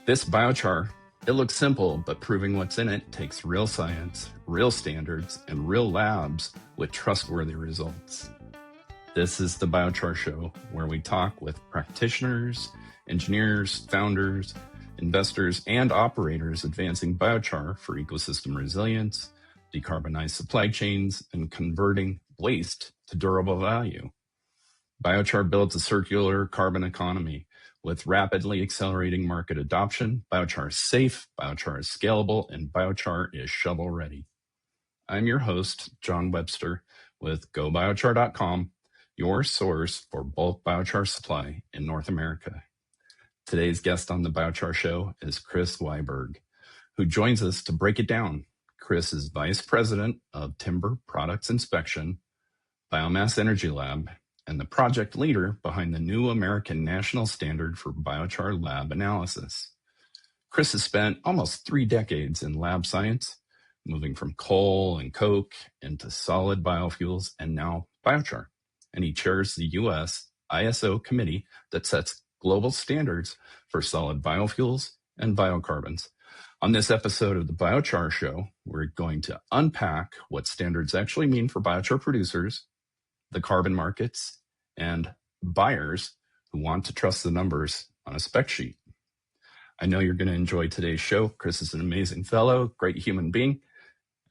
This biochar, it looks simple, but proving what's in it takes real science, real standards, and real labs with trustworthy results. This is the Biochar Show, where we talk with practitioners, engineers, founders, investors, and operators advancing biochar for ecosystem resilience, decarbonized supply chains, and converting waste to durable value. Biochar builds a circular carbon economy. With rapidly accelerating market adoption, biochar is safe, biochar is scalable, and biochar is shovel-ready. I'm your host, John Webster, with GoBiochar.com, your source for bulk biochar supply in North America. Today's guest on the Biochar Show is Chris Wiberg, who joins us to break it down. Chris is Vice President of Timber Products Inspection, Biomass Energy Lab, and the project leader behind the new American National Standard for Biochar Lab Analysis. Chris has spent almost 3 decades in lab science, moving from coal and coke into solid biofuels and now biochar. And he chairs the U.S. ISO committee that sets global standards for solid biofuels and biocarbons. On this episode of the Biochar Show, we're going to unpack what standards actually mean for biochar producers, the carbon markets, and buyers who want to trust the numbers on a spec sheet. I know you're going to enjoy today's show. Chris is an amazing fellow, great human being.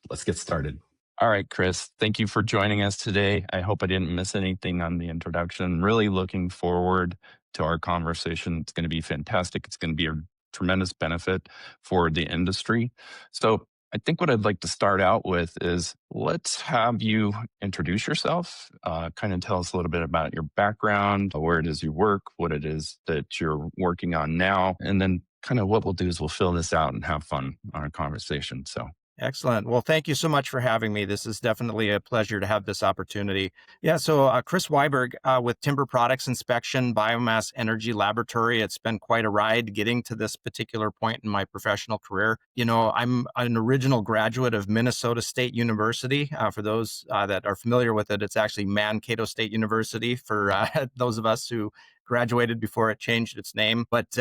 Let's get started. All right, Chris, thank you for joining us today. I hope I didn't miss anything on the introduction. Really looking forward to our conversation. It's going to be fantastic. It's going to be a tremendous benefit for the industry. So I think what I'd like to start out with is let's have you introduce yourself, kind of tell us a little bit about your background, where it is you work, what it is that you're working on now, and then kind of what we'll do is we'll fill this out and have fun on our conversation. So. Excellent. Well, thank you so much for having me. This is definitely a pleasure to have this opportunity. Yeah, so Chris Wiberg with Timber Products Inspection, Biomass Energy Laboratory. It's been quite a ride getting to this particular point in my professional career. You know, I'm an original graduate of Minnesota State University. For those that are familiar with it, it's actually Mankato State University for those of us who graduated before it changed its name. But,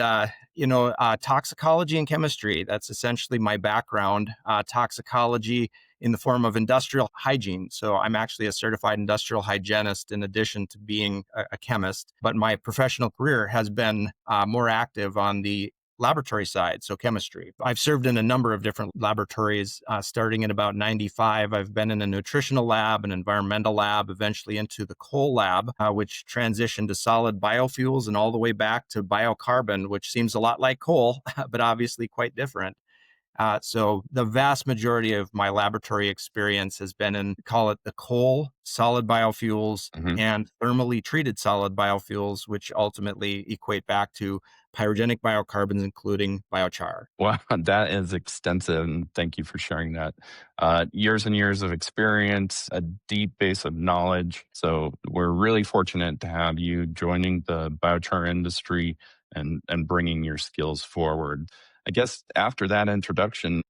toxicology and chemistry, that's essentially my background. Toxicology in the form of industrial hygiene. So I'm actually a certified industrial hygienist in addition to being a chemist. But my professional career has been more active on the laboratory side, so chemistry. I've served in a number of different laboratories, starting in about 95. I've been in a nutritional lab, an environmental lab, eventually into the coal lab, which transitioned to solid biofuels and all the way back to biocarbon, which seems a lot like coal, but obviously quite different. So the vast majority of my laboratory experience has been in, call it the coal, solid biofuels, and thermally treated solid biofuels, which ultimately equate back to pyrogenic biocarbons, including biochar. Wow, that is extensive. And thank you for sharing that. Years and years of experience, a deep base of knowledge. So we're really fortunate to have you joining the biochar industry and bringing your skills forward. I guess after that introduction,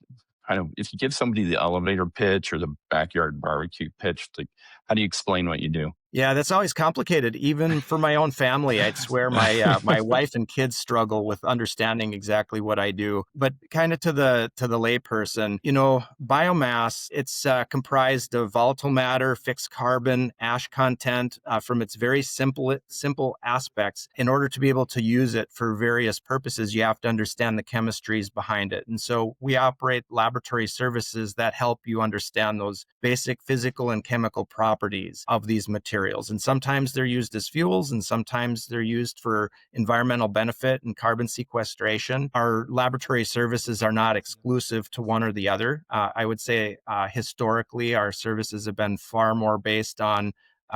kind of if you give somebody the elevator pitch or the backyard barbecue pitch, like how do you explain what you do? Yeah, that's always complicated, even for my own family. I'd swear my my wife and kids struggle with understanding exactly what I do. But kind of to the layperson, you know, biomass, it's comprised of volatile matter, fixed carbon, ash content from its very simple aspects. In order to be able to use it for various purposes, you have to understand the chemistries behind it. And so we operate laboratory services that help you understand those basic physical and chemical properties of these materials. And sometimes they're used as fuels, and sometimes they're used for environmental benefit and carbon sequestration. Our laboratory services are not exclusive to one or the other. I would say historically, our services have been far more based on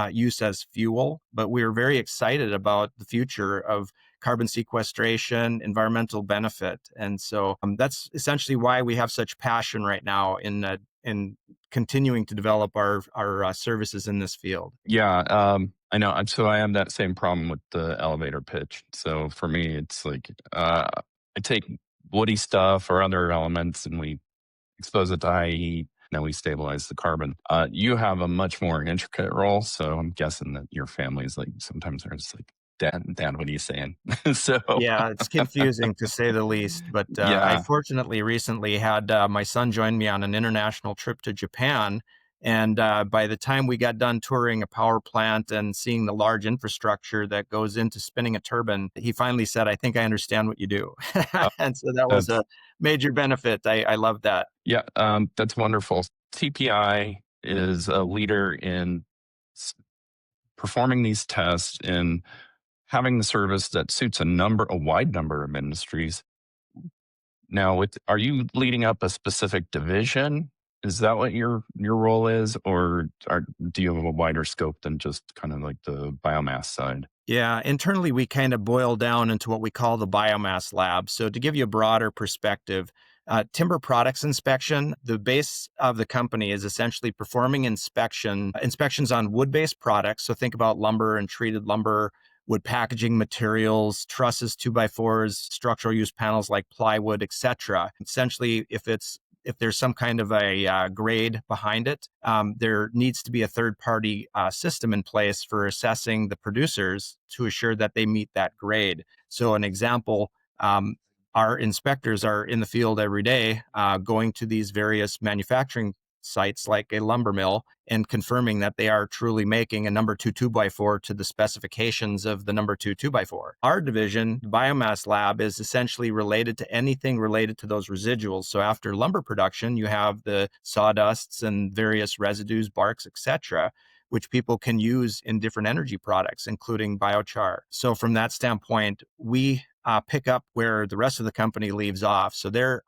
use as fuel, but we're very excited about the future of carbon sequestration, environmental benefit. And so that's essentially why we have such passion right now in continuing to develop our services in this field. Yeah, I know. So I have that same problem with the elevator pitch. So for me, it's like I take woody stuff or other elements and we expose it to high heat. Then we stabilize the carbon. You have a much more intricate role. So I'm guessing that your family is like, sometimes there's like Dad, what are you saying? So, Yeah, it's confusing to say the least. But I yeah. fortunately recently had my son join me on an international trip to Japan. And by the time we got done touring a power plant and seeing the large infrastructure that goes into spinning a turbine, he finally said, "I think I understand what you do." uh, And so that was a that's major benefit. I love that. yeah, that's wonderful. TPI is a leader in s- performing these tests and having the service that suits a wide number of industries. Now, are you leading up a specific division? Is that what your role is, or do you have a wider scope than just kind of like the biomass side? Yeah, internally, we kind of boil down into what we call the biomass lab. So, to give you a broader perspective, timber products inspection, the base of the company is essentially performing inspections on wood-based products. So, think about lumber and treated lumber, wood packaging materials, trusses, two by fours, structural use panels like plywood, etc. Essentially, if there's some kind of a grade behind it, there needs to be a third party system in place for assessing the producers to assure that they meet that grade. So, an example, our inspectors are in the field every day going to these various manufacturing sites like a lumber mill and confirming that they are truly making a number two 2x4 to the specifications of the number two 2x4. Our division, the Biomass Lab, is essentially related to anything related to those residuals. So after lumber production, you have the sawdusts and various residues, barks, etc., which people can use in different energy products, including biochar. So from that standpoint, we pick up where the rest of the company leaves off. So the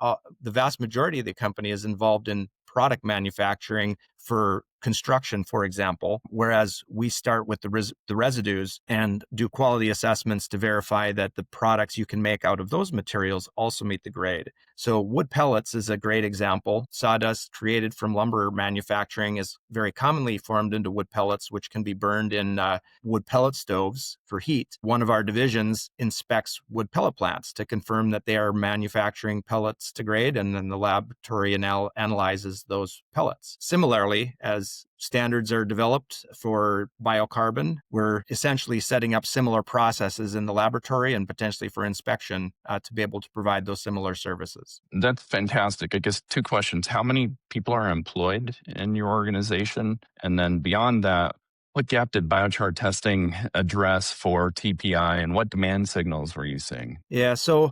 vast majority of the company is involved in product manufacturing for construction, for example, whereas we start with the residues and do quality assessments to verify that the products you can make out of those materials also meet the grade. So wood pellets is a great example. Sawdust created from lumber manufacturing is very commonly formed into wood pellets, which can be burned in wood pellet stoves for heat. One of our divisions inspects wood pellet plants to confirm that they are manufacturing pellets to grade, and then the laboratory analyzes those pellets. Similarly, as standards are developed for biocarbon, we're essentially setting up similar processes in the laboratory and potentially for inspection to be able to provide those similar services. That's fantastic. I guess two questions: how many people are employed in your organization, and then beyond that, what gap did biochar testing address for TPI, and what demand signals were you seeing? Yeah. So,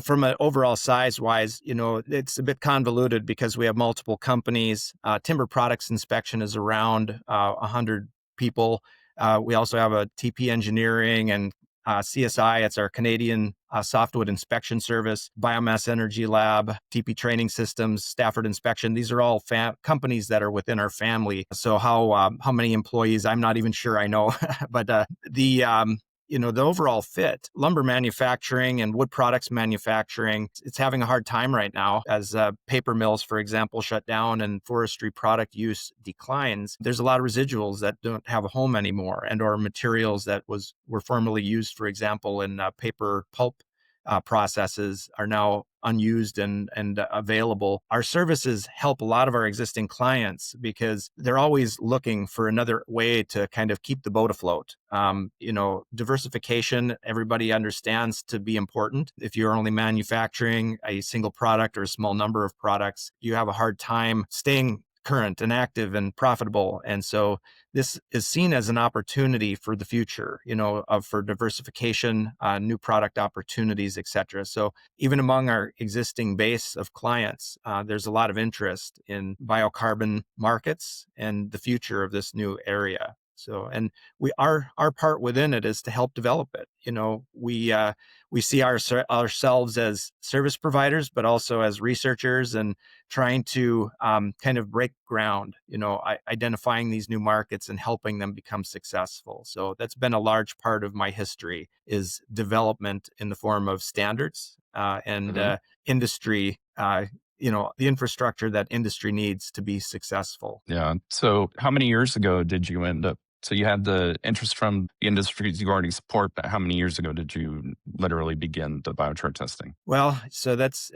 from an overall size wise, it's a bit convoluted because we have multiple companies. Timber products inspection is around 100 people. We also have a TP engineering and CSI. It's our Canadian softwood inspection service, Biomass Energy Lab, TP Training Systems, Stafford Inspection. These are all companies that are within our family. So how many employees? I'm not even sure I know, but the overall fit, lumber manufacturing and wood products manufacturing, it's having a hard time right now as paper mills, for example, shut down and forestry product use declines. There's a lot of residuals that don't have a home anymore, and or materials that were formerly used, for example, in paper pulp processes are now unused and available. Our services help a lot of our existing clients because they're always looking for another way to kind of keep the boat afloat. Diversification, everybody understands to be important. If you're only manufacturing a single product or a small number of products, you have a hard time staying current and active and profitable. And so this is seen as an opportunity for the future, for diversification, new product opportunities, et cetera. So even among our existing base of clients, there's a lot of interest in biocarbon markets and the future of this new area. So, and our part within it is to help develop it. We see ourselves as service providers, but also as researchers and trying to kind of break ground, identifying these new markets and helping them become successful. So that's been a large part of my history, is development in the form of standards and industry, the infrastructure that industry needs to be successful. Yeah. So, how many years ago did you end up? So, you had the interest from the industries you already support, but how many years ago did you literally begin the biochar testing? Well, so that's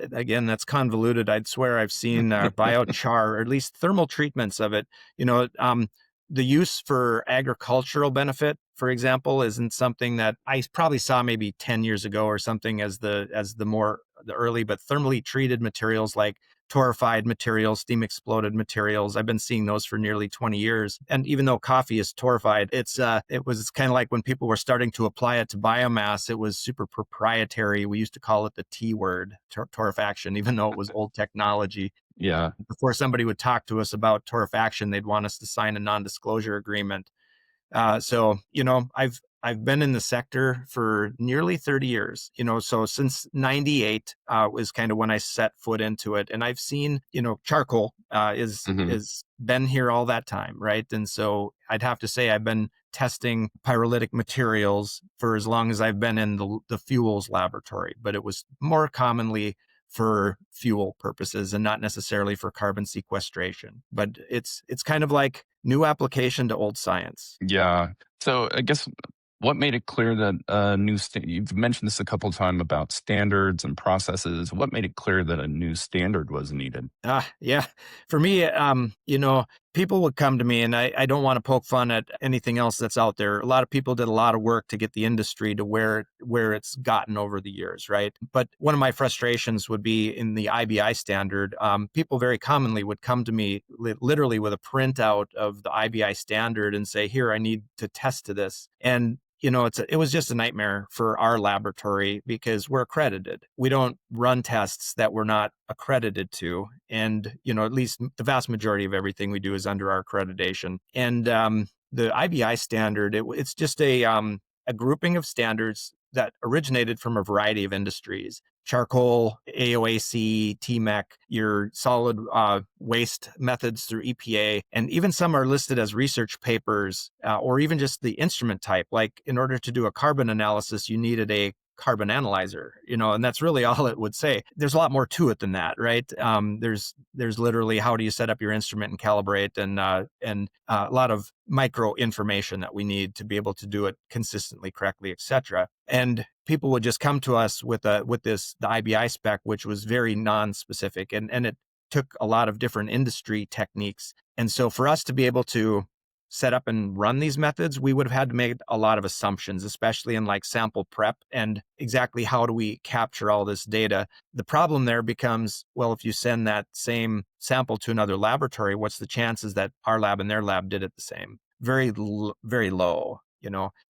convoluted. I'd swear I've seen biochar, or at least thermal treatments of it. the use for agricultural benefit, for example, isn't something that I probably saw maybe 10 years ago or something as the early, but thermally treated materials like torrefied materials, steam exploded materials. I've been seeing those for nearly 20 years. And even though coffee is torrefied, it was kind of like when people were starting to apply it to biomass, it was super proprietary. We used to call it the T word, torrefaction, even though it was old technology. Yeah. Before somebody would talk to us about torrefaction, they'd want us to sign a non-disclosure agreement. So, I've been in the sector for nearly 30 years, so since 98 was kind of when I set foot into it. And I've seen, charcoal Hmm. is been here all that time, right? And so I'd have to say I've been testing pyrolytic materials for as long as I've been in the fuels laboratory, but it was more commonly for fuel purposes and not necessarily for carbon sequestration. But it's kind of like new application to old science. Yeah. So I guess what made it clear that you've mentioned this a couple of times about standards and processes. What made it clear that a new standard was needed? Yeah. For me, people would come to me, and I don't want to poke fun at anything else that's out there. A lot of people did a lot of work to get the industry to where it's gotten over the years, right? But one of my frustrations would be in the IBI standard. People very commonly would come to me literally with a printout of the IBI standard and say, "Here, I need to test to this." And it was just a nightmare for our laboratory because we're accredited. We don't run tests that we're not accredited to. And, at least the vast majority of everything we do is under our accreditation. And the IBI standard, it's just a grouping of standards that originated from a variety of industries: charcoal, AOAC, TMEC, your solid waste methods through EPA, and even some are listed as research papers or even just the instrument type. Like in order to do a carbon analysis, you needed a carbon analyzer, and that's really all it would say. There's a lot more to it than that, right? There's literally how do you set up your instrument and calibrate, and a lot of micro information that we need to be able to do it consistently, correctly, etc. And people would just come to us with the IBI spec, which was very non-specific, and it took a lot of different industry techniques. And so for us to be able to set up and run these methods, we would have had to make a lot of assumptions, especially in like sample prep and exactly how do we capture all this data. The problem there becomes, well, if you send that same sample to another laboratory, what's the chances that our lab and their lab did it the same? Very low.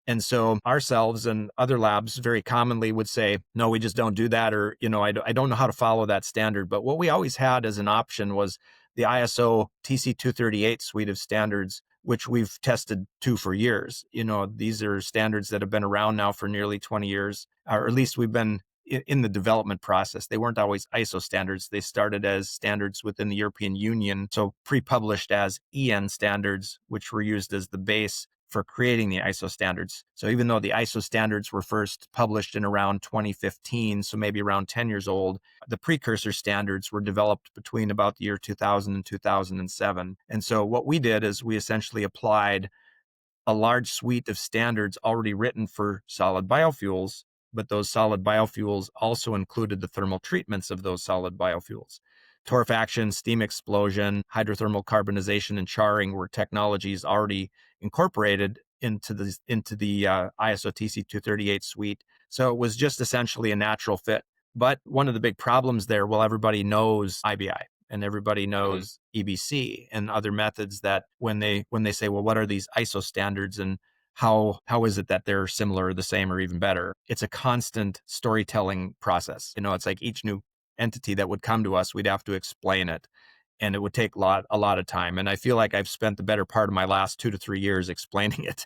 And so ourselves and other labs very commonly would say, no, we just don't do that. Or, I don't know how to follow that standard. But what we always had as an option was the ISO TC 238 suite of standards, which we've tested to for years. These are standards that have been around now for nearly 20 years, or at least we've been in the development process. They weren't always ISO standards. They started as standards within the European Union, so pre-published as EN standards, which were used as the base for creating the ISO standards. So even though the ISO standards were first published in around 2015, so maybe around 10 years old, the precursor standards were developed between about the year 2000 and 2007. And so what we did is we essentially applied a large suite of standards already written for solid biofuels, but those solid biofuels also included the thermal treatments of those solid biofuels. Torrefaction, steam explosion, hydrothermal carbonization, and charring were technologies already incorporated into the ISO TC 238 suite. So it was just essentially a natural fit. But one of the big problems there, well, everybody knows IBI and everybody knows EBC and other methods that when they say, well, what are these ISO standards and how is it that they're similar or the same or even better? It's a constant storytelling process. It's like each new entity that would come to us, we'd have to explain it. And it would take a lot of time. And I feel like I've spent the better part of my last 2 to 3 years explaining it.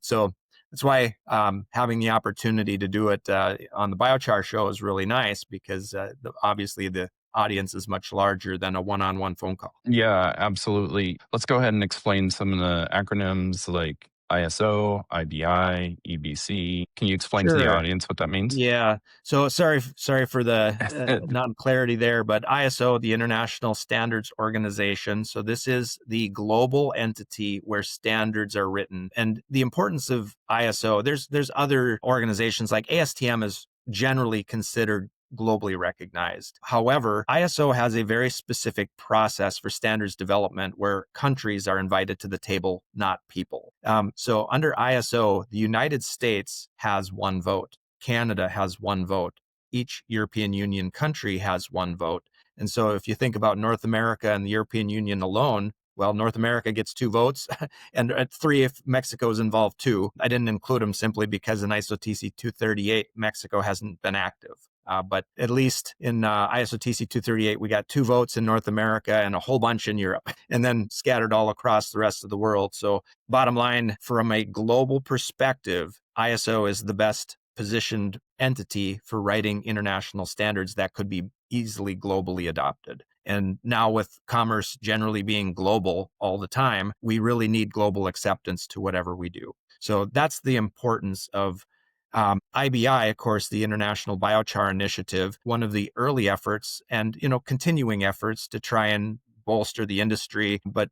So that's why having the opportunity to do it on the Biochar Show is really nice because obviously the audience is much larger than a one-on-one phone call. Yeah, absolutely. Let's go ahead and explain some of the acronyms like ISO, IBI, EBC. Can you explain to the Sure. audience what that means? Yeah. So sorry for the non-clarity there, but ISO, the International Standards Organization. So this is the global entity where standards are written. And the importance of ISO, there's other organizations like ASTM is generally considered globally recognized. However, ISO has a very specific process for standards development where countries are invited to the table, not people. So under ISO, the United States has one vote. Canada has one vote. Each European Union country has one vote. And so if you think about North America and the European Union alone, well, North America gets 2 votes and 3 if Mexico is involved too. I didn't include them simply because in ISO TC 238, Mexico hasn't been active. But at least in ISO TC 238, we got 2 votes in North America and a whole bunch in Europe, and then scattered all across the rest of the world. So bottom line, from a global perspective, ISO is the best positioned entity for writing international standards that could be easily globally adopted. And now with commerce generally being global all the time, we really need global acceptance to whatever we do. So that's the importance of IBI, of course, the International Biochar Initiative, one of the early efforts and, continuing efforts to try and bolster the industry. But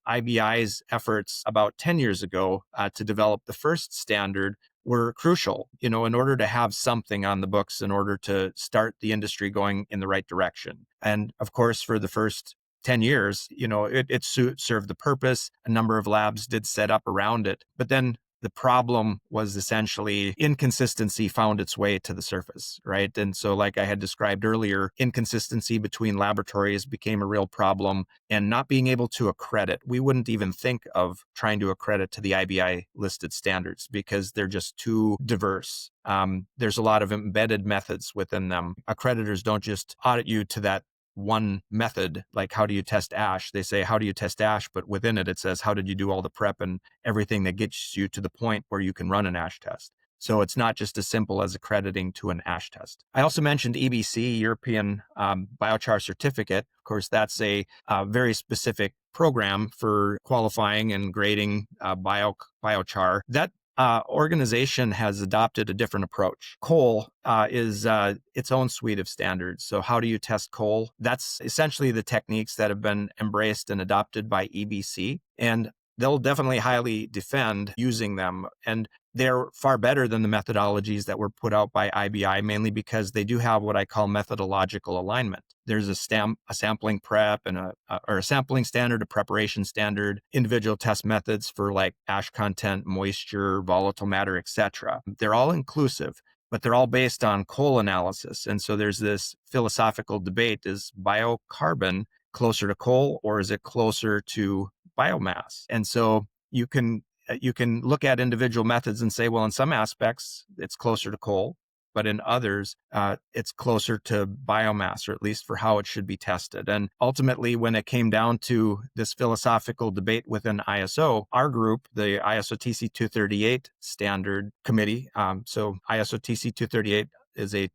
IBI's efforts about 10 years ago to develop the first standard were crucial, in order to have something on the books in order to start the industry going in the right direction. And of course, for the first 10 years, it served the purpose. A number of labs did set up around it. But then the problem was essentially inconsistency found its way to the surface, right? And so, like I had described earlier, inconsistency between laboratories became a real problem, and not being able to accredit. We wouldn't even think of trying to accredit to the IBI listed standards because they're just too diverse. There's a lot of embedded methods within them. Accreditors don't just audit you to that one method, like how do you test ash? They say, how do you test ash? But within it, it says, how did you do all the prep and everything that gets you to the point where you can run an ash test? So it's not just as simple as accrediting to an ash test. I also mentioned EBC, European Biochar Certificate. Of course, that's a very specific program for qualifying and grading biochar. That organization has adopted a different approach. Coal is its own suite of standards. So how do you test coal? That's essentially the techniques that have been embraced and adopted by EBC. And they'll definitely highly defend using them. And they're far better than the methodologies that were put out by IBI, mainly because they do have what I call methodological alignment. There's a sampling prep and a sampling standard, a preparation standard, individual test methods for like ash content, moisture, volatile matter, etc. They're all inclusive, but they're all based on coal analysis. And so there's this philosophical debate: is biocarbon closer to coal or is it closer to biomass? And so you can look at individual methods and say, well, in some aspects, it's closer to coal, but in others, it's closer to biomass, or at least for how it should be tested. And ultimately, when it came down to this philosophical debate within ISO, our group, the ISO TC 238 standard committee, so ISO TC 238 is a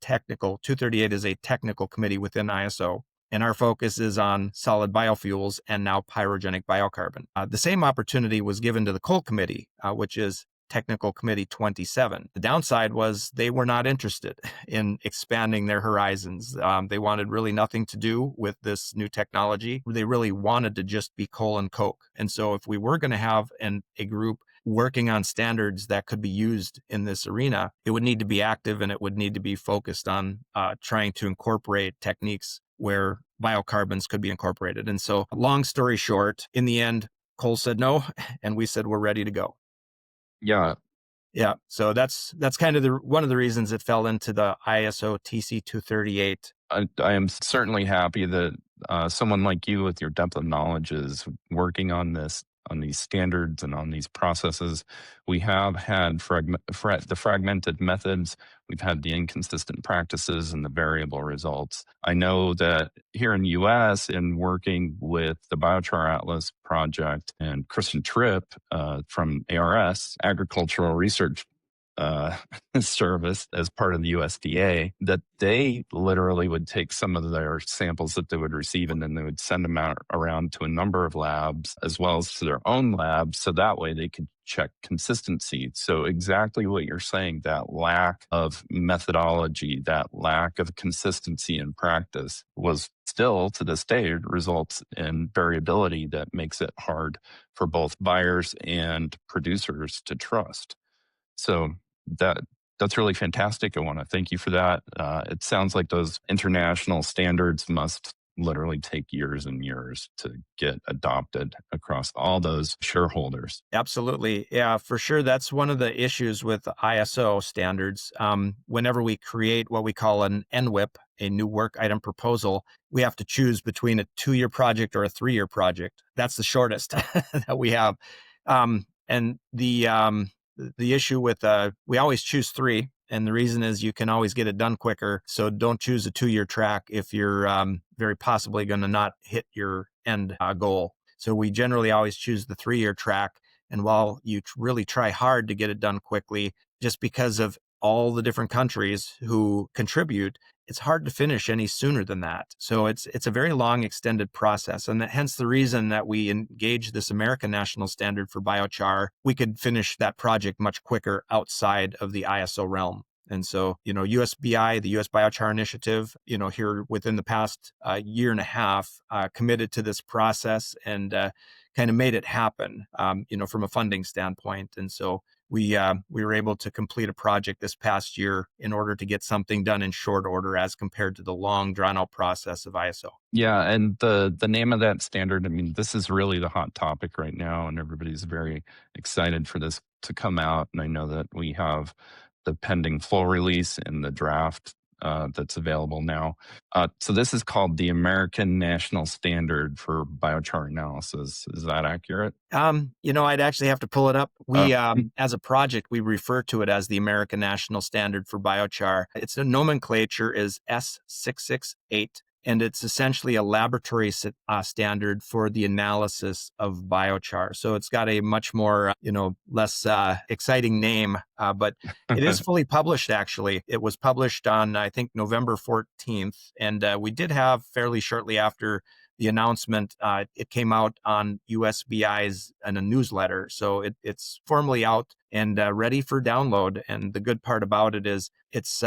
technical committee within ISO. And our focus is on solid biofuels and now pyrogenic biocarbon. The same opportunity was given to the coal committee, which is Technical Committee 27. The downside was they were not interested in expanding their horizons. They wanted really nothing to do with this new technology. They really wanted to just be coal and coke. And so if we were going to have a group working on standards that could be used in this arena, it would need to be active and it would need to be focused on trying to incorporate techniques where biocarbons could be incorporated. And so, long story short, in the end, coal said no, and we said we're ready to go. Yeah. Yeah. So that's kind of one of the reasons it fell into the ISO TC 238. I am certainly happy that someone like you with your depth of knowledge is working on these standards and on these processes. We have had the fragmented methods. We've had the inconsistent practices and the variable results. I know that here in the U.S., in working with the Biochar Atlas Project and Kristen Tripp from ARS, Agricultural Research Service, as part of the USDA, that they literally would take some of their samples that they would receive and then they would send them out around to a number of labs as well as to their own labs, so that way they could check consistency. So exactly what you're saying, that lack of methodology, that lack of consistency in practice was still to this day results in variability that makes it hard for both buyers and producers to trust. So That's really fantastic. I want to thank you for that. It sounds like those international standards must literally take years and years to get adopted across all those shareholders. Absolutely. Yeah, for sure. That's one of the issues with ISO standards. Whenever we create what we call an NWIP, a new work item proposal, we have to choose between a 2-year project or a 3-year project. That's the shortest that we have. And the issue with we always choose 3. And the reason is you can always get it done quicker. So don't choose a 2-year track if you're very possibly going to not hit your end goal. So we generally always choose the 3-year track. And while you really try hard to get it done quickly, just because of all the different countries who contribute, it's hard to finish any sooner than that. So it's a very long, extended process. And hence the reason that we engage this American national standard for biochar, we could finish that project much quicker outside of the ISO realm. And so, USBI, the US Biochar Initiative, here within the past year and a half, committed to this process and kind of made it happen, from a funding standpoint. And so we were able to complete a project this past year in order to get something done in short order as compared to the long drawn out process of ISO. Yeah, and the name of that standard, I mean, this is really the hot topic right now, and everybody's very excited for this to come out. And I know that we have the pending full release and the draft that's available now. So this is called the American National Standard for Biochar Analysis. Is that accurate? I'd actually have to pull it up. Uh, We, as a project, we refer to it as the American National Standard for Biochar. Its nomenclature is S668, and it's essentially a laboratory standard for the analysis of biochar. So it's got a much more, less exciting name, but it is fully published, actually. It was published on, I think, November 14th, and we did have fairly shortly after the announcement, it came out on USBI's in a newsletter. So it's formally out and ready for download. And the good part about it is it's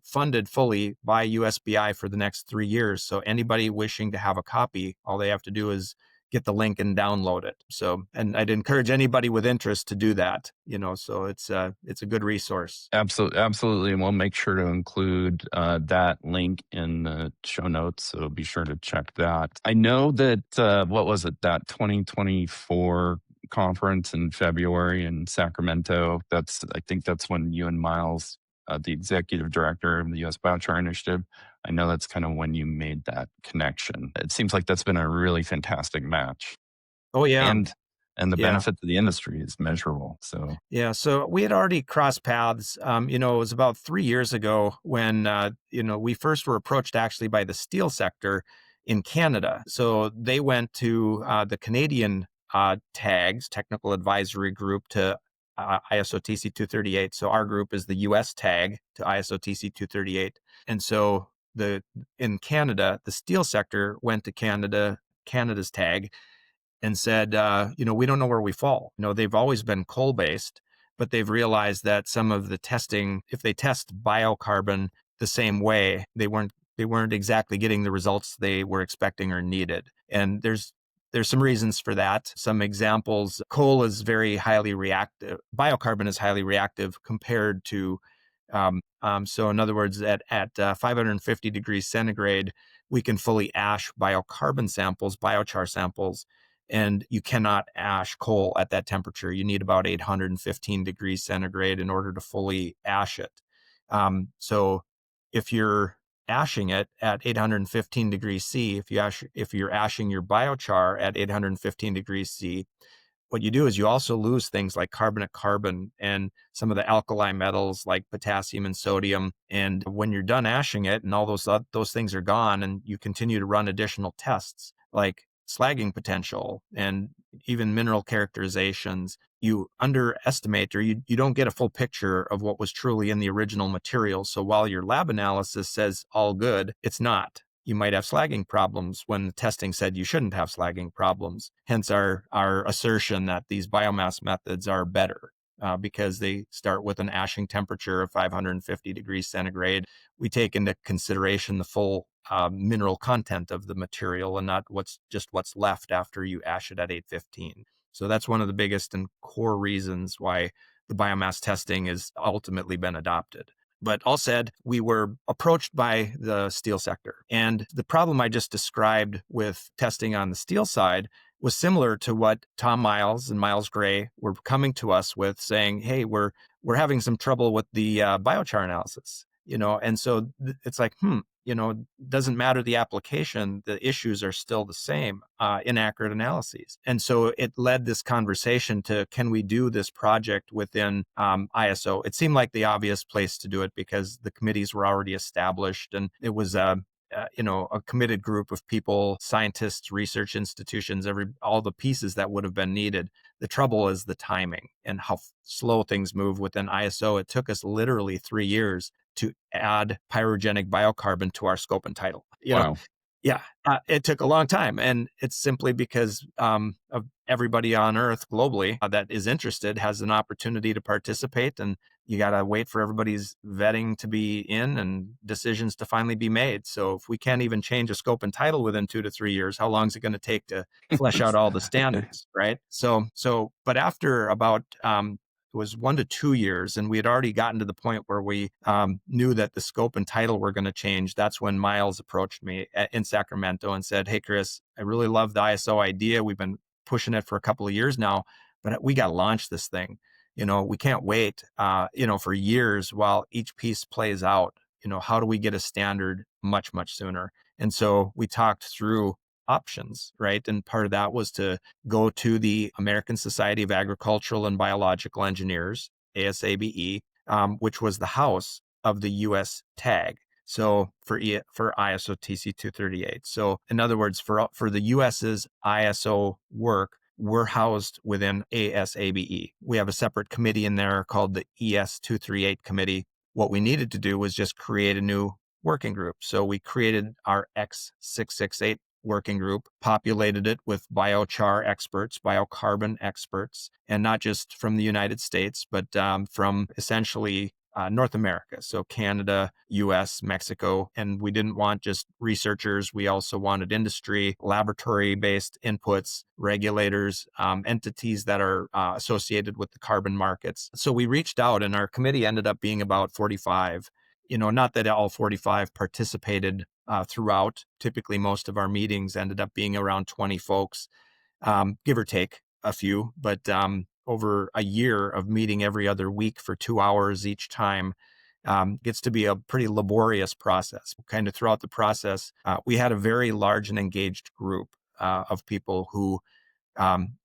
funded fully by USBI for the next 3 years. So anybody wishing to have a copy, all they have to do is get the link and download it. So, and I'd encourage anybody with interest to do that, so it's a good resource. Absolutely. And we'll make sure to include that link in the show notes. So be sure to check that. I know that, what was it, that 2024 conference in February in Sacramento, I think that's when you and Miles, the executive director of the US Biochar Initiative, I know that's kind of when you made that connection. It seems like that's been a really fantastic match. Oh, yeah. And the Yeah. benefit to the industry is measurable. So Yeah, so we had already crossed paths. It was about 3 years ago when, we first were approached actually by the steel sector in Canada. So they went to the Canadian tags, Technical Advisory Group, to ISO TC 238. So our group is the US tag to ISO TC 238. And so in Canada, the steel sector went to Canada's tag and said, we don't know where we fall. They've always been coal-based, but they've realized that some of the testing, if they test biocarbon the same way, they weren't exactly getting the results they were expecting or needed. And there's some reasons for that. Some examples: coal is very highly reactive. Biocarbon is highly reactive compared to so in other words, at 550 degrees centigrade, we can fully ash biocarbon samples, biochar samples, and you cannot ash coal at that temperature. You need about 815 degrees centigrade in order to fully ash it. So if you're ashing it at 815 degrees C, if you're ashing your biochar at 815 degrees C, what you do is you also lose things like carbonate carbon and some of the alkali metals like potassium and sodium. And when you're done ashing it and all those things are gone, and you continue to run additional tests like slagging potential and even mineral characterizations, you underestimate, or you don't get a full picture of what was truly in the original material. So while your lab analysis says all good, it's not. You might have slagging problems when the testing said you shouldn't have slagging problems. Hence our assertion that these biomass methods are better because they start with an ashing temperature of 550 degrees centigrade. We take into consideration the full mineral content of the material and not what's left after you ash it at 815. So that's one of the biggest and core reasons why the biomass testing has ultimately been adopted. But all said, we were approached by the steel sector. And the problem I just described with testing on the steel side was similar to what Tom Miles and Miles Gray were coming to us with, saying, hey, we're having some trouble with the biochar analysis, and so it's like, doesn't matter the application, the issues are still the same, inaccurate analyses. And so it led this conversation to, can we do this project within ISO? It seemed like the obvious place to do it because the committees were already established, and it was a committed group of people, scientists, research institutions, all the pieces that would have been needed. The trouble is the timing and how slow things move within ISO. It took us literally 3 years to add pyrogenic biocarbon to our scope and title. Wow. Yeah, it took a long time, and it's simply because of everybody on Earth globally that is interested has an opportunity to participate, and you got to wait for everybody's vetting to be in and decisions to finally be made. So if we can't even change a scope and title within 2 to 3 years, how long is it going to take to flesh out all the standards, right? But after about it was 1 to 2 years, and we had already gotten to the point where we knew that the scope and title were going to change. That's when Miles approached me in Sacramento and said, hey, Chris, I really love the ISO idea. We've been pushing it for a couple of years now, but we got to launch this thing. We can't wait, for years while each piece plays out. How do we get a standard much, much sooner? And so we talked through options, right? And part of that was to go to the American Society of Agricultural and Biological Engineers, ASABE, which was the house of the U.S. tag. So for ISO TC 238. So in other words, for the U.S.'s ISO work, we're housed within ASABE. We have a separate committee in there called the ES 238 committee. What we needed to do was just create a new working group. So we created our X668 working group, populated it with biochar experts, biocarbon experts, and not just from the United States, but from essentially North America. So Canada, US, Mexico. And we didn't want just researchers. We also wanted industry, laboratory-based inputs, regulators, entities that are associated with the carbon markets. So we reached out, and our committee ended up being about 45. Not that all 45 participated throughout. Typically, most of our meetings ended up being around 20 folks, give or take a few. But over a year of meeting every other week for 2 hours each time gets to be a pretty laborious process. Kind of throughout the process, we had a very large and engaged group of people who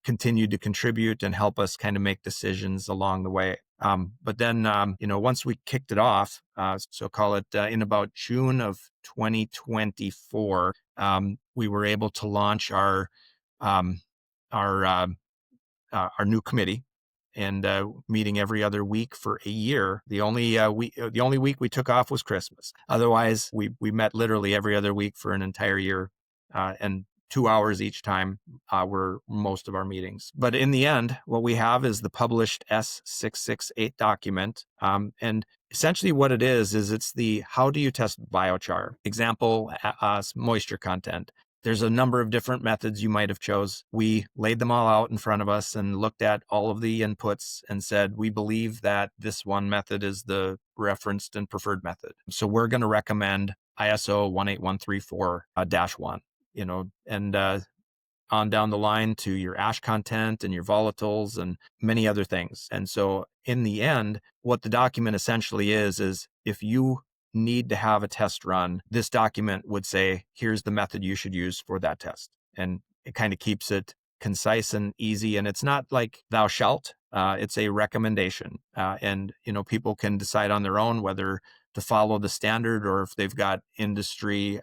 continued to contribute and help us kind of make decisions along the way. But then, once we kicked it off, so call it in about June of 2024, we were able to launch our new committee, and meeting every other week for a year. The only week we took off was Christmas. Otherwise, we met literally every other week for an entire year, and 2 hours each time were most of our meetings. But in the end, what we have is the published S668 document. And essentially what it is it's the how do you test biochar? Example, moisture content. There's a number of different methods you might have chose. We laid them all out in front of us and looked at all of the inputs and said, we believe that this one method is the referenced and preferred method. So we're going to recommend ISO 18134-1, and on down the line to your ash content and your volatiles and many other things. And so in the end, what the document essentially is if you need to have a test run, this document would say, here's the method you should use for that test. And it kind of keeps it concise and easy. And it's not like thou shalt, it's a recommendation. And people can decide on their own whether to follow the standard or if they've got industry,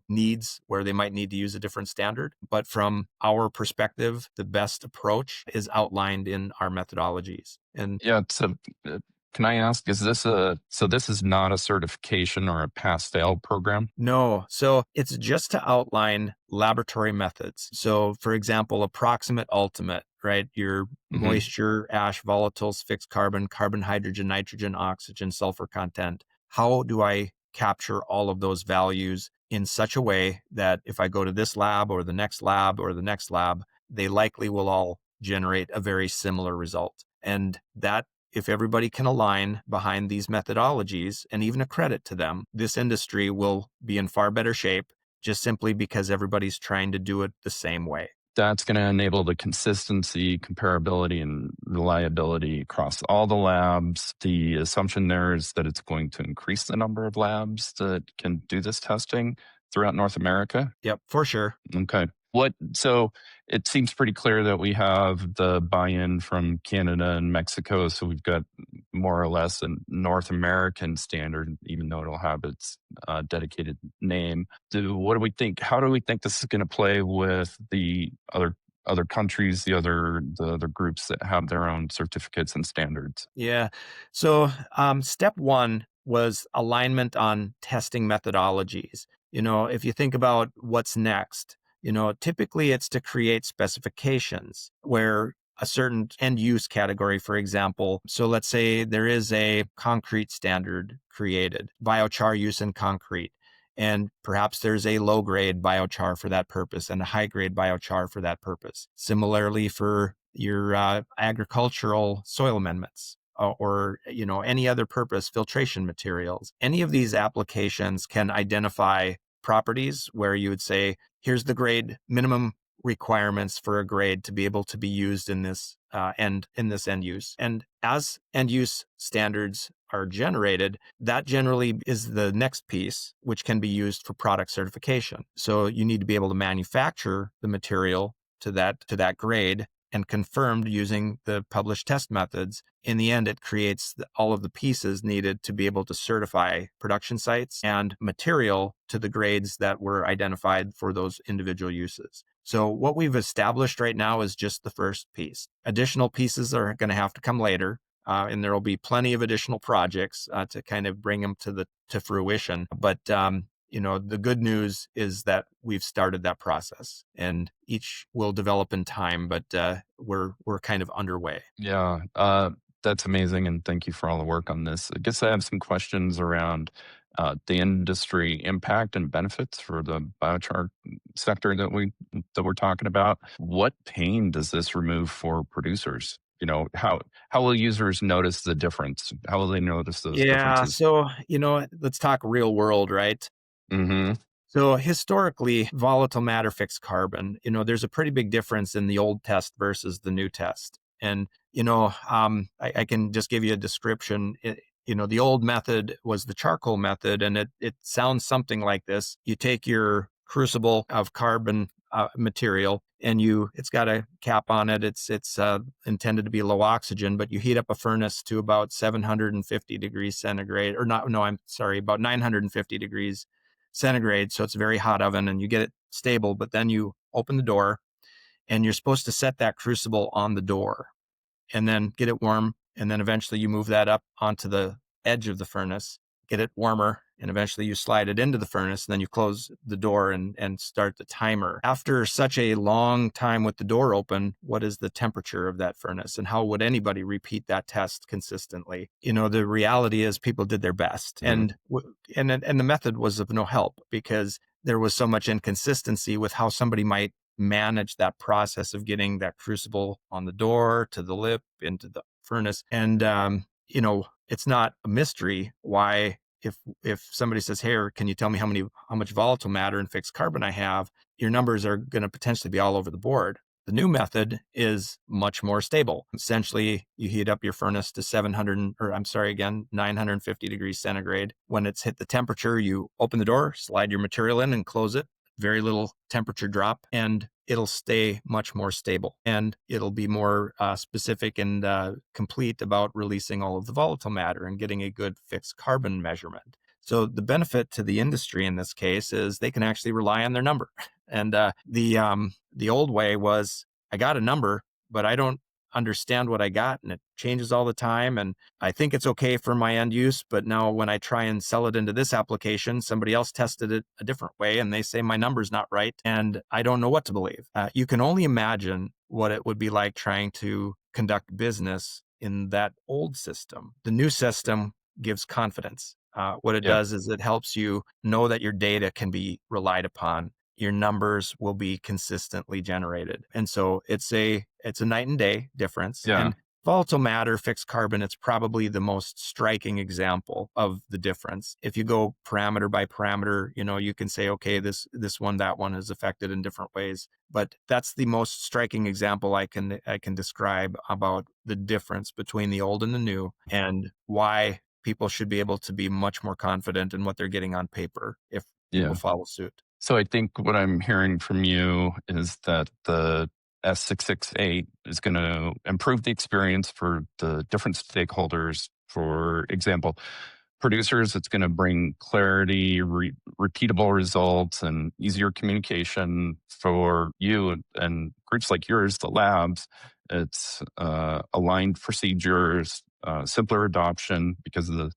needs where they might need to use a different standard. But from our perspective, the best approach is outlined in our methodologies. And yeah, can I ask, so this is not a certification or a pass-fail program? No. So it's just to outline laboratory methods. So for example, approximate ultimate, right? Your moisture, ash, volatiles, fixed carbon, hydrogen, nitrogen, oxygen, sulfur content. How do I capture all of those values in such a way that if I go to this lab or the next lab or the next lab, they likely will all generate a very similar result? And that if everybody can align behind these methodologies and even a credit to them, this industry will be in far better shape just simply because everybody's trying to do it the same way. That's going to enable the consistency, comparability, and reliability across all the labs. The assumption there is that it's going to increase the number of labs that can do this testing throughout North America. Yep, for sure. Okay. So it seems pretty clear that we have the buy-in from Canada and Mexico. So we've got more or less a North American standard, even though it'll have its dedicated name. What do we think? How do we think this is going to play with the other countries, the other groups that have their own certificates and standards? Yeah. So step one was alignment on testing methodologies. If you think about what's next, typically it's to create specifications where a certain end use category, for example. So let's say there is a concrete standard created, biochar use in concrete. And perhaps there's a low grade biochar for that purpose and a high grade biochar for that purpose. Similarly, for your agricultural soil amendments or any other purpose, filtration materials. Any of these applications can identify properties where you would say, here's the grade minimum requirements for a grade to be able to be used in this end use. And as end use standards are generated, that generally is the next piece, which can be used for product certification. So you need to be able to manufacture the material to that grade and confirmed using the published test methods. In the end, it creates all of the pieces needed to be able to certify production sites and material to the grades that were identified for those individual uses. So what we've established right now is just the first piece. Additional pieces are going to have to come later. And there will be plenty of additional projects to kind of bring them to fruition. But the good news is that we've started that process, and each will develop in time. But we're kind of underway. Yeah, that's amazing, and thank you for all the work on this. I guess I have some questions around the industry impact and benefits for the biochar sector that we're talking about. What pain does this remove for producers? How will users notice the difference? How will they notice those Yeah. differences? So, let's talk real world, right? Mm-hmm. So historically, volatile matter fixed carbon, there's a pretty big difference in the old test versus the new test. And, I can just give you a description. The old method was the charcoal method, and it sounds something like this. You take your crucible of carbon material, and it's got a cap on it. It's intended to be low oxygen, but you heat up a furnace to about 750 degrees centigrade, or not, no, I'm sorry, about 950 degrees centigrade. So it's a very hot oven, and you get it stable, but then you open the door and you're supposed to set that crucible on the door and then get it warm. And then eventually you move that up onto the edge of the furnace, get it warmer, and eventually you slide it into the furnace, and then you close the door and start the timer. After such a long time with the door open, what is the temperature of that furnace, and how would anybody repeat that test consistently? The reality is people did their best, Mm-hmm. and the method was of no help because there was so much inconsistency with how somebody might manage that process of getting that crucible on the door to the lip into the furnace. And it's not a mystery why if somebody says, hey, can you tell me how much volatile matter and fixed carbon I have, your numbers are going to potentially be all over the board. The new method is much more stable. Essentially, you heat up your furnace to 950 degrees centigrade. When it's hit the temperature, you open the door, slide your material in and close it. Very little temperature drop, and it'll stay much more stable, and it'll be more specific and complete about releasing all of the volatile matter and getting a good fixed carbon measurement. So the benefit to the industry in this case is they can actually rely on their number. And the old way was, I got a number, but I don't understand what I got, and it changes all the time. And I think it's okay for my end use, but now when I try and sell it into this application, somebody else tested it a different way, and they say my number's not right, and I don't know what to believe. You can only imagine what it would be like trying to conduct business in that old system. The new system gives confidence. What it does is it helps you know that your data can be relied upon. Your numbers will be consistently generated. And so it's a night and day difference. Yeah. And Volatile matter, fixed carbon, it's probably the most striking example of the difference. If you go parameter by parameter, you can say, okay, this one, that one is affected in different ways. But that's the most striking example I can describe about the difference between the old and the new, and why people should be able to be much more confident in what they're getting on paper if people Yeah. follow suit. So I think what I'm hearing from you is that the S668 is going to improve the experience for the different stakeholders. For example, producers, it's going to bring clarity, repeatable results, and easier communication. For you and groups like yours, the labs, it's aligned procedures, simpler adoption because the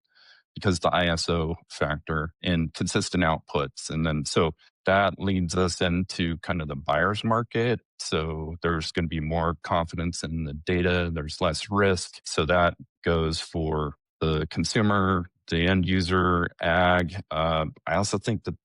ISO factor and consistent outputs. And then so that leads us into kind of the buyer's market. So there's going to be more confidence in the data, there's less risk. So that goes for the consumer, the end user, ag. I also think that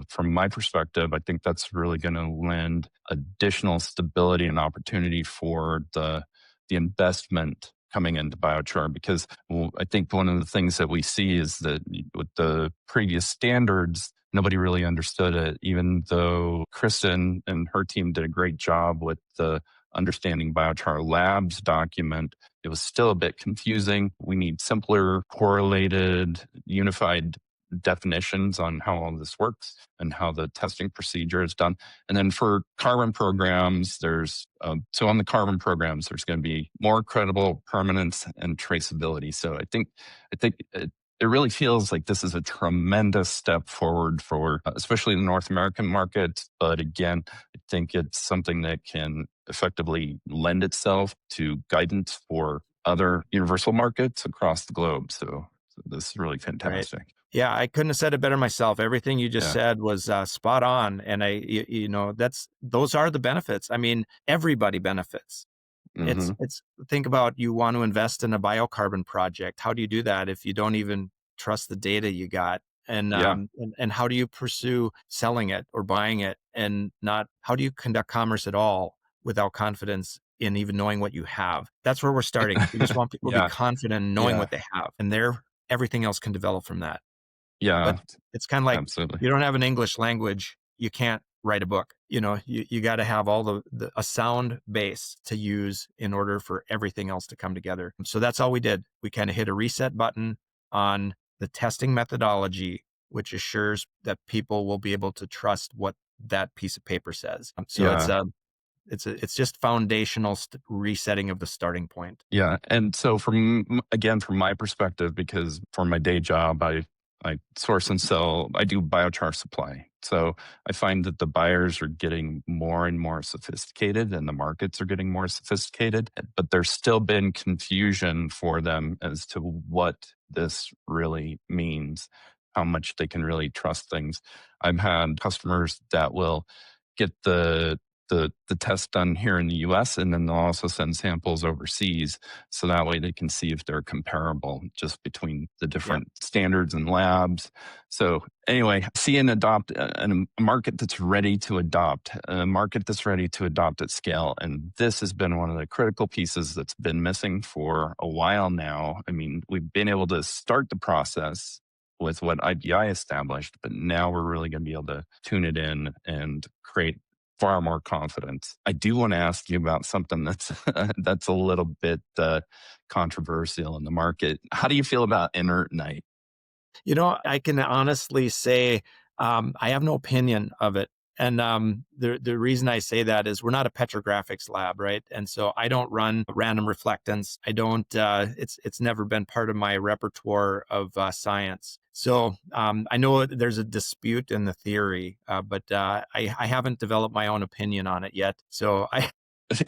from my perspective, I think that's really going to lend additional stability and opportunity for the investment coming into biochar, because I think one of the things that we see is that with the previous standards, nobody really understood it, even though Kristen and her team did a great job with the Understanding Biochar Labs document. It was still a bit confusing. We need simpler, correlated, unified definitions on how all this works and how the testing procedure is done. And then for carbon programs, there's on the carbon programs, there's going to be more credible permanence and traceability. So I think it really feels like this is a tremendous step forward for especially the North American market. But again, I think it's something that can effectively lend itself to guidance for other universal markets across the globe. So this is really fantastic. Right. Yeah, I couldn't have said it better myself. Everything you just said was spot on, and those are the benefits. I mean, everybody benefits. Mm-hmm. It's think about, you want to invest in a biocarbon project. How do you do that if you don't even trust the data you got? And how do you pursue selling it or buying it? And how do you conduct commerce at all without confidence in even knowing what you have? That's where we're starting. We just want people to be confident in knowing what they have, and everything else can develop from that. Yeah, But it's kind of like, absolutely. you don't have an English language, you can't write a book. You got to have all a sound base to use in order for everything else to come together. So that's all we did. We kind of hit a reset button on the testing methodology, which assures that people will be able to trust what that piece of paper says. So it's just foundational resetting of the starting point. Yeah. And so from my perspective, because for my day job, I source and sell, I do biochar supply. So I find that the buyers are getting more and more sophisticated and the markets are getting more sophisticated, but there's still been confusion for them as to what this really means, how much they can really trust things. I've had customers that will get the test done here in the US, and then they'll also send samples overseas. So that way they can see if they're comparable just between the different standards and labs. So anyway, see and adopt a market that's ready to adopt, a market that's ready to adopt at scale. And this has been one of the critical pieces that's been missing for a while now. I mean, we've been able to start the process with what IBI established, but now we're really going to be able to tune it in and create far more confidence. I do want to ask you about something that's that's a little bit controversial in the market. How do you feel about inert night? I can honestly say I have no opinion of it. And the reason I say that is we're not a petrographics lab, right? And so I don't run random reflectance. I don't. It's never been part of my repertoire of science. So I know there's a dispute in the theory, but I haven't developed my own opinion on it yet. So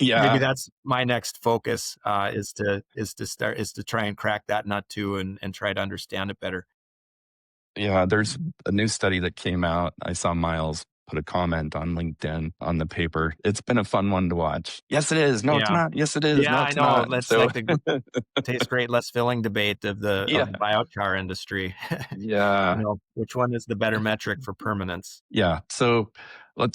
maybe that's my next focus is to try and crack that nut too, and try to understand it better. Yeah, there's a new study that came out. I saw Miles put a comment on LinkedIn on the paper. It's been a fun one to watch. Yes, it is. No, it's Yeah. not. Yes, it is. Yeah, No, I it's know. not. That's So like the tastes great, less filling debate of the yeah, biochar industry. yeah. Which one is the better metric for permanence? Yeah. So I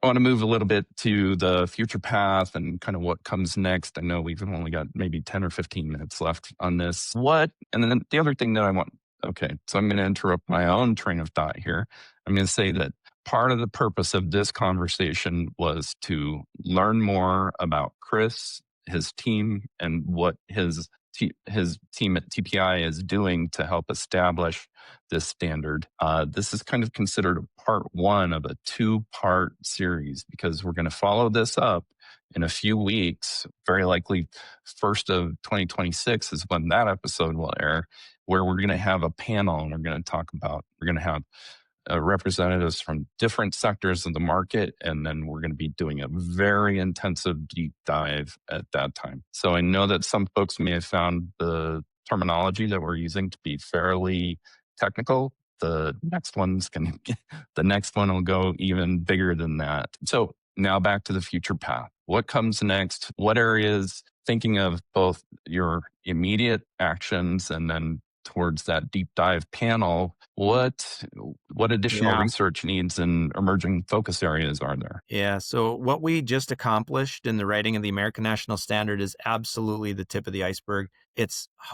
want to move a little bit to the future path and kind of what comes next. I know we've only got maybe 10 or 15 minutes left on this. And then the other thing that okay, so I'm going to interrupt my own train of thought here. I'm going to say that part of the purpose of this conversation was to learn more about Chris, his team, and what his team at TPI is doing to help establish this standard. This is kind of considered a part one of a two-part series because we're going to follow this up in a few weeks. Very likely, first of 2026 is when that episode will air, where we're going to have a panel and we're going to have representatives from different sectors of the market. And then we're going to be doing a very intensive deep dive at that time. So I know that some folks may have found the terminology that we're using to be fairly technical. The next the next one will go even bigger than that. So now back to the future path. What comes next? What areas, thinking of both your immediate actions and then towards that deep dive panel, what additional Yeah. research needs and emerging focus areas are there? Yeah. So what we just accomplished in the writing of the American National Standard is absolutely the tip of the iceberg.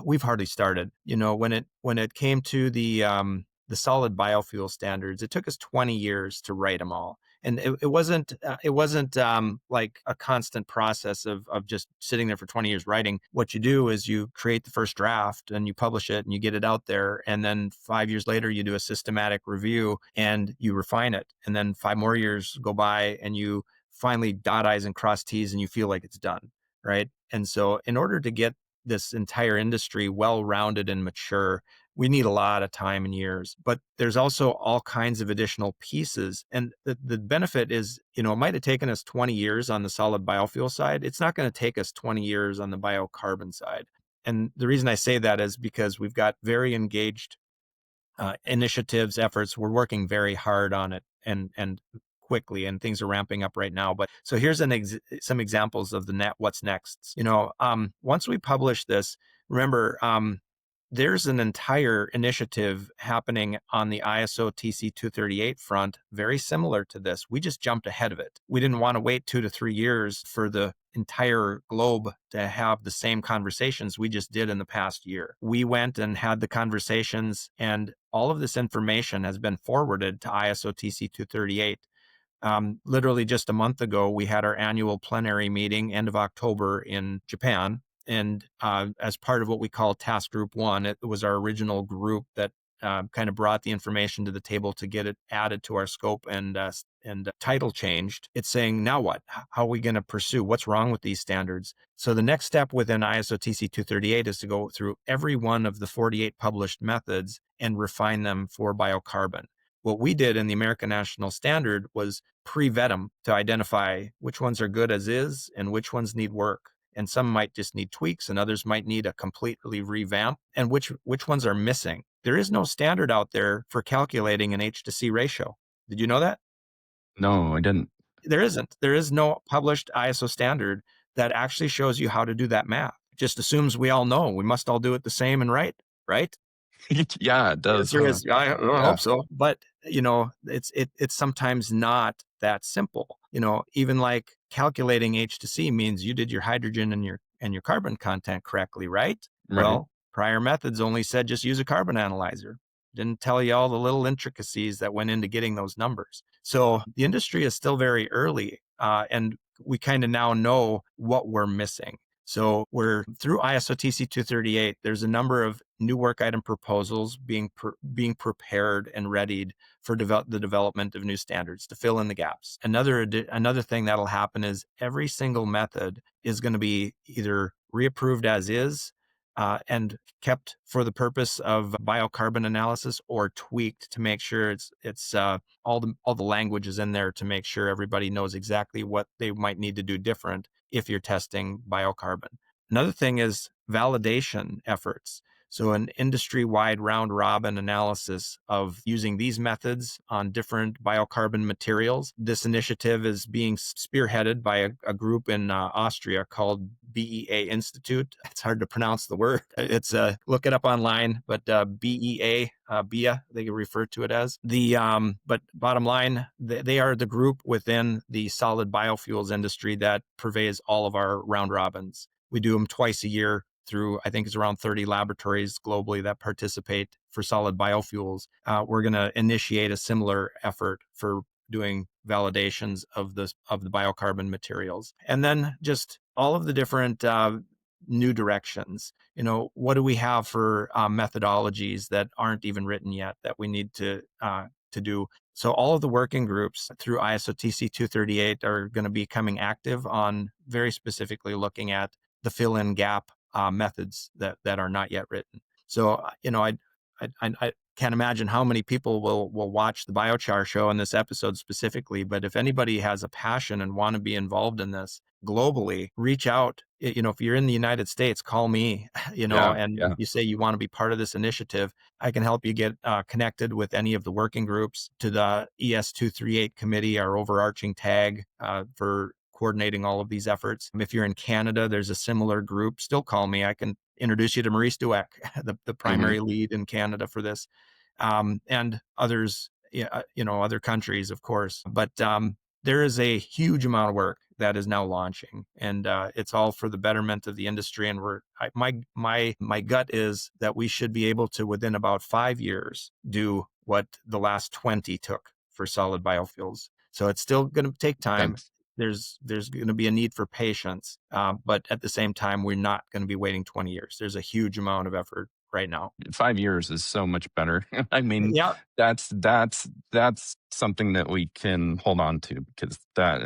We've hardly started. When it came to the solid biofuel standards, it took us 20 years to write them all. And it wasn't like a constant process of just sitting there for 20 years writing. What you do is you create the first draft and you publish it and you get it out there. And then 5 years later, you do a systematic review and you refine it. And then 5 more years go by and you finally dot I's and cross T's and you feel like it's done. Right. And so in order to get this entire industry well-rounded and mature, we need a lot of time and years, but there's also all kinds of additional pieces. And the benefit is, it might have taken us 20 years on the solid biofuel side. It's not going to take us 20 years on the biocarbon side. And the reason I say that is because we've got very engaged initiatives, efforts. We're working very hard on it and quickly, and things are ramping up right now. But so here's some examples of what's next. Once we publish this, remember, there's an entire initiative happening on the ISO TC 238 front, very similar to this. We just jumped ahead of it. We didn't want to wait 2 to 3 years for the entire globe to have the same conversations we just did in the past year. We went and had the conversations, and all of this information has been forwarded to ISO TC 238. Literally just a month ago, we had our annual plenary meeting, end of October, in Japan. And as part of what we call Task Group 1, it was our original group that kind of brought the information to the table to get it added to our scope and title changed. It's saying, now what? How are we going to pursue? What's wrong with these standards? So the next step within ISO TC 238 is to go through every one of the 48 published methods and refine them for biocarbon. What we did in the American National Standard was pre-vet them to identify which ones are good as is and which ones need work. And some might just need tweaks and others might need a completely revamp, and which ones are missing. There is no standard out there for calculating an H to C ratio. Did you know that? No, I didn't. There isn't. There is no published ISO standard that actually shows you how to do that math. It just assumes we all know. We must all do it the same and right? Yeah, it The does. answer is, I Yeah. hope so. But, it's sometimes not that simple. Even like calculating H to C means you did your hydrogen and your carbon content correctly, right? Right. Well, prior methods only said just use a carbon analyzer. Didn't tell you all the little intricacies that went into getting those numbers. So the industry is still very early, and we kind of now know what we're missing. So we're through ISO TC 238. There's a number of new work item proposals being prepared and readied for the development of new standards to fill in the gaps. Another thing that'll happen is every single method is going to be either reapproved as is and kept for the purpose of biocarbon analysis, or tweaked to make sure it's all the language is in there to make sure everybody knows exactly what they might need to do different if you're testing biocarbon. Another thing is validation efforts. So an industry-wide round-robin analysis of using these methods on different biocarbon materials. This initiative is being spearheaded by a group in Austria called BEA Institute. It's hard to pronounce the word. It's look it up online, but BEA, BIA, they refer to it as. But bottom line, they are the group within the solid biofuels industry that purveys all of our round robins. We do them twice a year through, I think it's around 30 laboratories globally that participate for solid biofuels. We're going to initiate a similar effort for doing validations of the biocarbon materials. And then just all of the different new directions. What do we have for methodologies that aren't even written yet that we need to do? So all of the working groups through ISO TC 238 are going to be coming active on very specifically looking at the fill-in gap methods that are not yet written. So, I can't imagine how many people will watch the Biochar Show in this episode specifically, but if anybody has a passion and want to be involved in this globally, reach out. If you're in the United States, call me, and you say you want to be part of this initiative, I can help you get connected with any of the working groups to the ES 238 committee, our overarching tag for coordinating all of these efforts. If you're in Canada, there's a similar group. Still call me. I can introduce you to Maurice Dueck, the primary lead in Canada for this, and others, other countries, of course. But there is a huge amount of work that is now launching, and it's all for the betterment of the industry. And my gut is that we should be able to, within about 5 years, do what the last 20 took for solid biofuels. So it's still going to take time. Thanks. There's going to be a need for patience, but at the same time, we're not going to be waiting 20 years. There's a huge amount of effort right now. 5 years is so much better. I mean, Yeah. that's something that we can hold on to, because that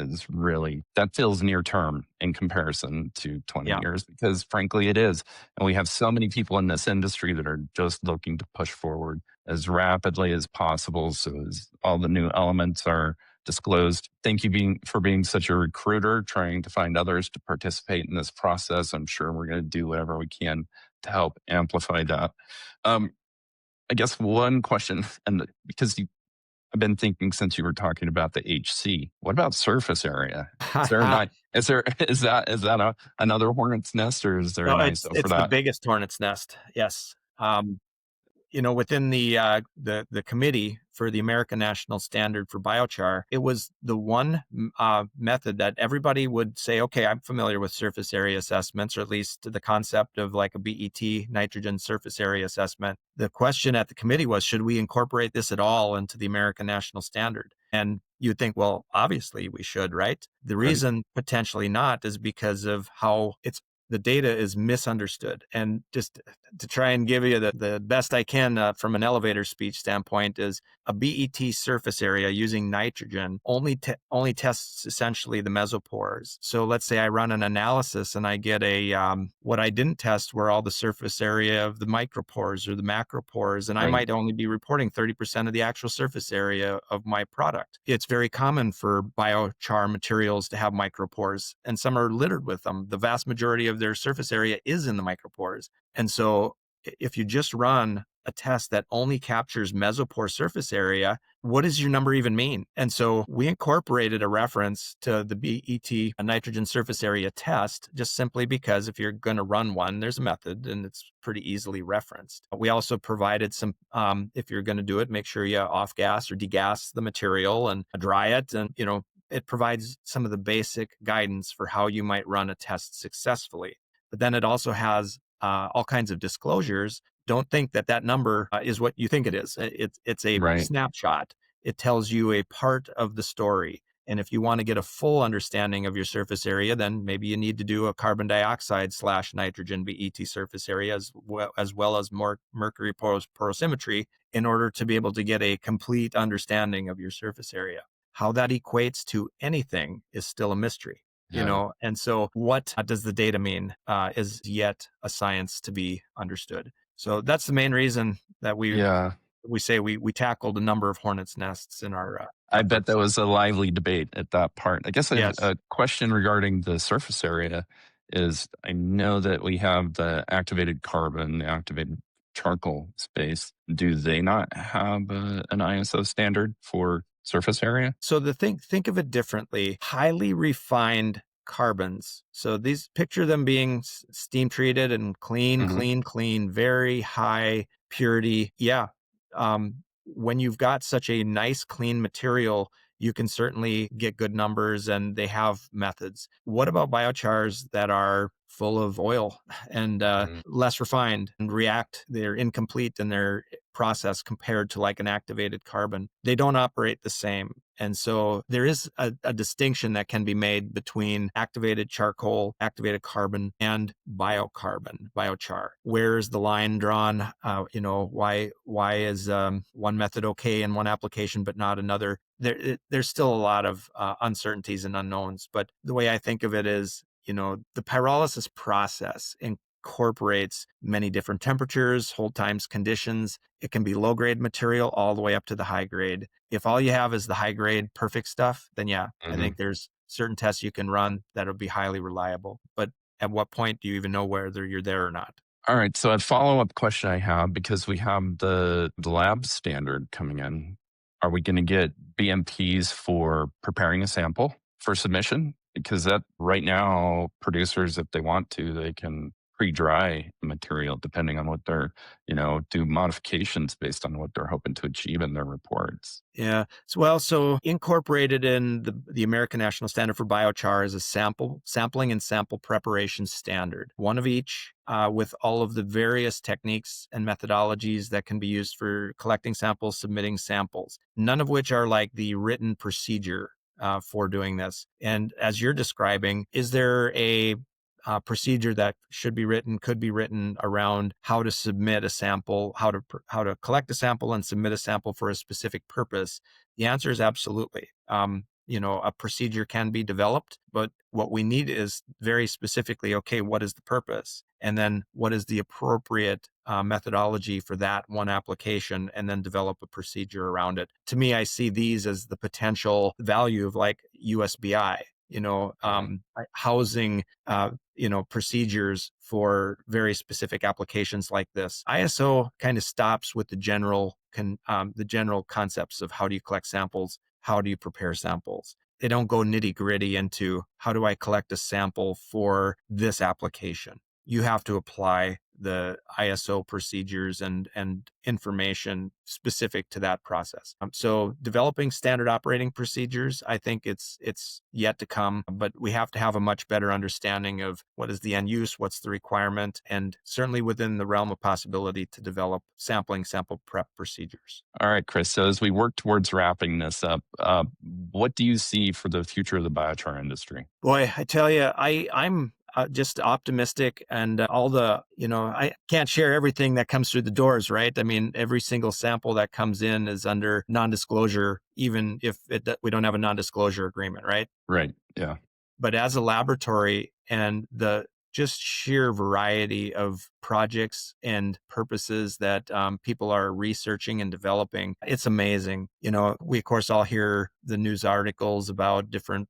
feels near term in comparison to 20 years, because frankly it is. And we have so many people in this industry that are just looking to push forward as rapidly as possible, so as all the new elements are disclosed. Thank you for being such a recruiter, trying to find others to participate in this process. I'm sure we're going to do whatever we can to help amplify that. I guess one question, and because I've been thinking since you were talking about the HC, what about surface area? Is that another hornet's nest, or is there an ISO for that? It's the biggest hornet's nest. Yes. Within the committee for the American National Standard for Biochar, it was the one method that everybody would say, okay, I'm familiar with surface area assessments, or at least the concept of like a BET nitrogen surface area assessment. The question at the committee was, should we incorporate this at all into the American National Standard? And you'd think, well, obviously we should, right? The reason potentially not is because of how the data is misunderstood. And just to try and give you the best I can from an elevator speech standpoint is a BET surface area using nitrogen only tests essentially the mesopores. So let's say I run an analysis and I get what I didn't test were all the surface area of the micropores or the macropores, and I might only be reporting 30% of the actual surface area of my product. It's very common for biochar materials to have micropores, and some are littered with them. The vast majority of their surface area is in the micropores. And so if you just run a test that only captures mesopore surface area, what does your number even mean? And so we incorporated a reference to the BET nitrogen surface area test, just simply because if you're going to run one, there's a method and it's pretty easily referenced. We also provided some, if you're going to do it, make sure you off-gas or degas the material and dry it. And, it provides some of the basic guidance for how you might run a test successfully. But then it also has all kinds of disclosures. Don't think that number is what you think it is. It's a snapshot. It tells you a part of the story. And if you want to get a full understanding of your surface area, then maybe you need to do a carbon dioxide / nitrogen BET surface area as well as more mercury porosimetry in order to be able to get a complete understanding of your surface area. How that equates to anything is still a mystery. And so what does the data mean is yet a science to be understood. So that's the main reason that we say we tackled a number of hornets' nests in our I bet that was a lively debate at that part. I guess a question regarding the surface area is, I know that we have the activated carbon, the activated charcoal space, do they not have an ISO standard for surface area? So think of it differently. Highly refined carbons. So these picture them being steam treated and clean, Hmm. clean, clean, very high purity. Yeah. When you've got such a nice, clean material, you can certainly get good numbers and they have methods. What about biochars that are full of oil and less refined and react? They're incomplete in their process compared to like an activated carbon. They don't operate the same. And so there is a distinction that can be made between activated charcoal, activated carbon, and biocarbon, biochar. Where is the line drawn? Why is one method okay in one application but not another? There's still a lot of uncertainties and unknowns. But the way I think of it is, the pyrolysis process incorporates many different temperatures, hold times, conditions. It can be low grade material all the way up to the high grade. If all you have is the high grade perfect stuff, then yeah, I Hmm. think there's certain tests you can run that'll be highly reliable. But at what point do you even know whether you're there or not? All right. So a follow-up question I have, because we have the lab standard coming in, are we going to get BMPs for preparing a sample for submission? Because that right now, producers, if they want to, they can pre-dry material depending on what they're, do modifications based on what they're hoping to achieve in their reports. Yeah. So incorporated in the American National Standard for Biochar is a sampling and sample preparation standard, one of each, with all of the various techniques and methodologies that can be used for collecting samples, submitting samples, none of which are like the written procedure for doing this. And as you're describing, is there a procedure that could be written around how to submit a sample, how to collect a sample and submit a sample for a specific purpose? The answer is absolutely. A procedure can be developed, but what we need is very specifically, okay, what is the purpose? And then what is the appropriate methodology for that one application, and then develop a procedure around it. To me, I see these as the potential value of like USBI, Mhm. housing procedures for very specific applications like this. ISO kind of stops with the general concepts of how do you collect samples, how do you prepare samples. They don't go nitty gritty into how do I collect a sample for this application. You have to apply the ISO procedures and information specific to that process. So developing standard operating procedures, I think it's yet to come, but we have to have a much better understanding of what is the end use, what's the requirement, and certainly within the realm of possibility to develop sample prep procedures. All right, Chris. So as we work towards wrapping this up, what do you see for the future of the biochar industry? Boy, I tell you, I'm just optimistic, and I can't share everything that comes through the doors, right? I mean, every single sample that comes in is under non-disclosure, even if we don't have a non-disclosure agreement, right? Right. Yeah. But as a laboratory and the just sheer variety of projects and purposes that people are researching and developing, it's amazing. We of course all hear the news articles about different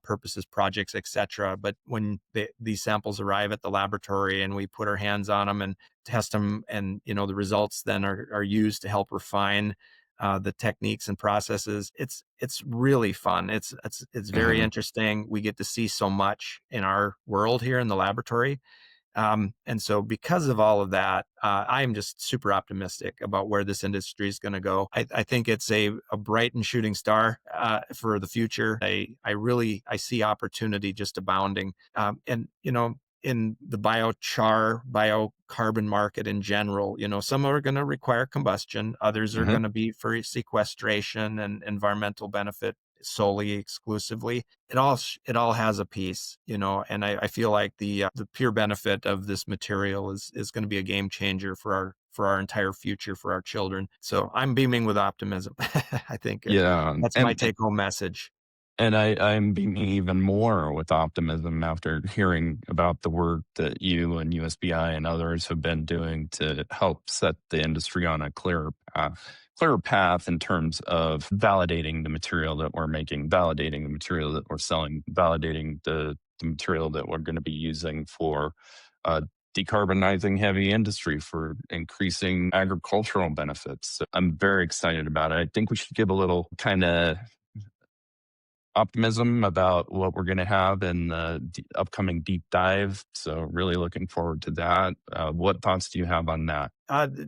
purposes, projects, etc. But when these samples arrive at the laboratory and we put our hands on them and test them, and the results then are used to help refine the techniques and processes. It's really fun. It's very Hmm. interesting. We get to see so much in our world here in the laboratory. And so because of all of that, I am just super optimistic about where this industry is going to go. I think it's a bright and shooting star for the future. I see opportunity just abounding. And in the biocarbon market in general, some are going to require combustion, others are Hmm. going to be for sequestration and environmental benefit solely exclusively. It all has a piece, and I feel like the pure benefit of this material is going to be a game changer for our entire future, for our children. So I'm beaming with optimism. I think Yeah. that's my take home message. And I'm beaming even more with optimism after hearing about the work that you and USBI and others have been doing to help set the industry on a clearer path in terms of validating the material that we're making, validating the material that we're selling, validating the material that we're going to be using for uh, decarbonizing heavy industry, for increasing agricultural benefits. So I'm very excited about it. I think we should give a little kind of optimism about what we're going to have in the upcoming deep dive. So really looking forward to that. What thoughts do you have on that?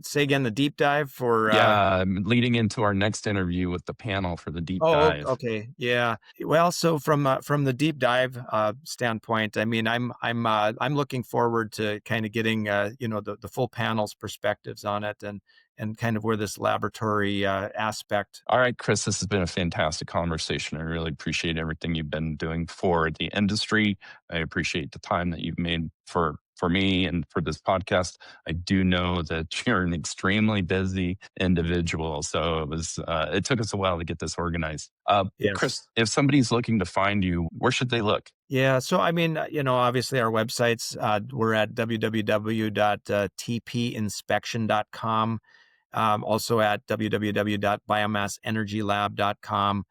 Say again, the deep dive for. Leading into our next interview with the panel for the deep Oh, dive. okay, yeah. Well, so from the deep dive standpoint, I mean, I'm looking forward to kind of getting the full panel's perspectives on it, and kind of where this laboratory aspect. All right, Chris, this has been a fantastic conversation. I really appreciate everything you've been doing for the industry. I appreciate the time that you've made for me and for this podcast. I do know that you're an extremely busy individual, so it took us a while to get this organized. Yes. Chris, if somebody's looking to find you, where should they look? Yeah, so I mean, obviously our websites, we're at www.tpinspection.com. Also at www.biomassenergylab.com.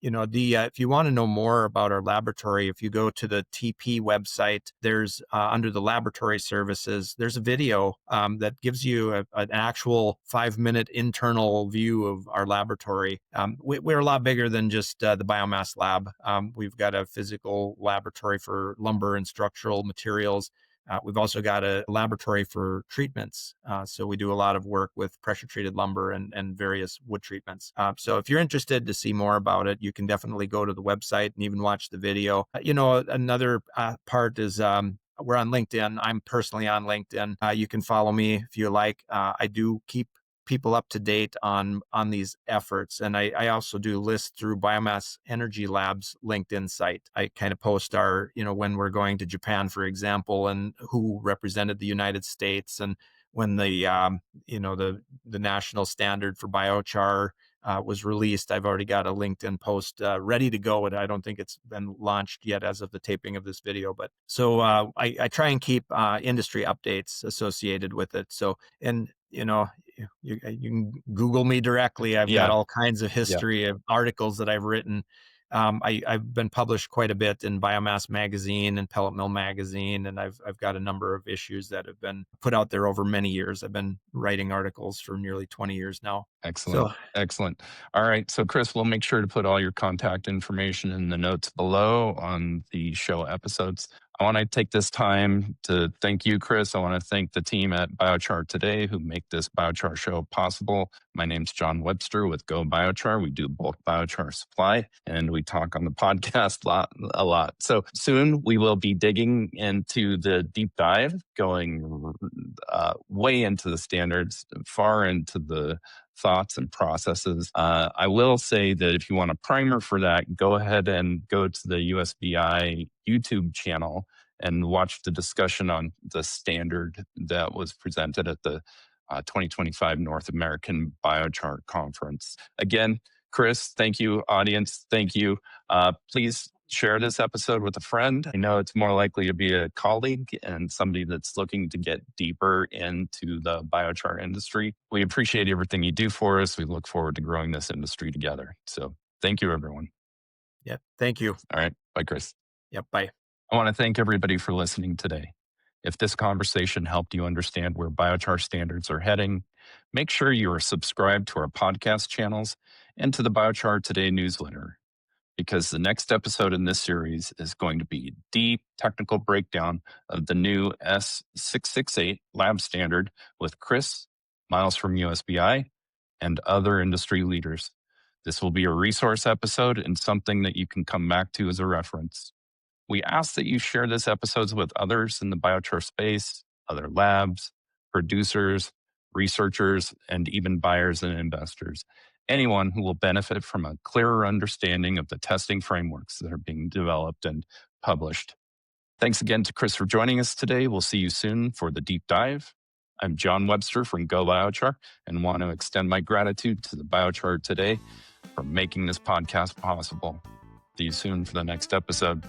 If you want to know more about our laboratory, if you go to the TP website, there's under the laboratory services, there's a video that gives you an actual 5-minute internal view of our laboratory. We're a lot bigger than just the biomass lab. We've got a physical laboratory for lumber and structural materials. We've also got a laboratory for treatments. So we do a lot of work with pressure treated lumber and various wood treatments. So if you're interested to see more about it, you can definitely go to the website and even watch the video. Another part is we're on LinkedIn. I'm personally on LinkedIn. You can follow me if you like. I do keep people up to date on these efforts. And I also do lists through Biomass Energy Lab's LinkedIn site. I kind of post our, when we're going to Japan, for example, and who represented the United States, and when the national standard for biochar was released. I've already got a LinkedIn post ready to go, and I don't think it's been launched yet as of the taping of this video. But so I try and keep industry updates associated with it. So, and you can Google me directly. I've got all kinds of history of articles that I've written. I've been published quite a bit in Biomass Magazine and Pellet Mill Magazine, and I've got a number of issues that have been put out there over many years. I've been writing articles for nearly 20 years now. Excellent. All right. So, Chris, we'll make sure to put all your contact information in the notes below on the show episodes. I want to take this time to thank you, Chris. I want to thank the team at Biochar Today who make this Biochar Show possible. My name's John Webster with Go Biochar. We do bulk biochar supply, and we talk on the podcast a lot. So soon we will be digging into the deep dive, going way into the standards, far into the thoughts and processes. I will say that if you want a primer for that, go ahead and go to the USBI YouTube channel and watch the discussion on the standard that was presented at the 2025 North American Biochar Conference. Again, Chris, thank you. Audience, thank you. Please share this episode with a friend. I know it's more likely to be a colleague and somebody that's looking to get deeper into the biochar industry. We appreciate everything you do for us. We look forward to growing this industry together. So thank you, everyone. Yeah, thank you. All right. Bye, Chris. Yep, bye. I want to thank everybody for listening today. If this conversation helped you understand where biochar standards are heading, make sure you are subscribed to our podcast channels and to the Biochar Today newsletter, because the next episode in this series is going to be a deep technical breakdown of the new S668 lab standard with Chris, Miles from USBI, and other industry leaders. This will be a resource episode and something that you can come back to as a reference. We ask that you share this episode with others in the biochar space, other labs, producers, researchers, and even buyers and investors. Anyone who will benefit from a clearer understanding of the testing frameworks that are being developed and published. Thanks again to Chris for joining us today. We'll see you soon for the deep dive. I'm John Webster from Go Biochar and want to extend my gratitude to the Biochar Today for making this podcast possible. See you soon for the next episode.